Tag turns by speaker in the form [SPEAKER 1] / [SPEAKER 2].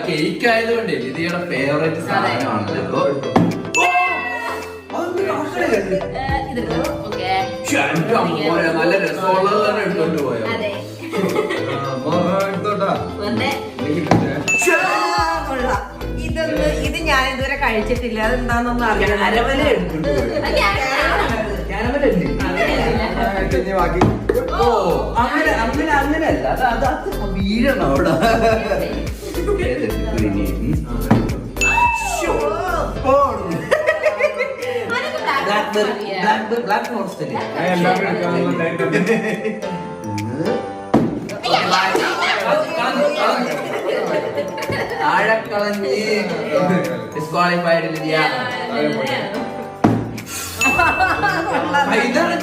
[SPEAKER 1] Cake ആയതുകൊണ്ട് ലിതിയുടെ favourite സാധനമാണ്. നല്ല രസമുള്ളത് തന്നെ എടുത്തോണ്ട് പോയോ?
[SPEAKER 2] ഇത് ഞാൻ ഇതുവരെ കഴിച്ചിട്ടില്ല. അതെന്താന്നൊന്നും അറിയാം.
[SPEAKER 1] അരവല എടുത്തോണ്ട് പോയോ? ഓ അങ്ങനെയല്ല, അത് വീഴണം അവിടെ. ബ്ലാക്ക് ഫോറസ്റ്റ് താഴെക്കളഞ്ഞ് ഡിസ്ക്വാളിഫൈഡ് ഇതാണ്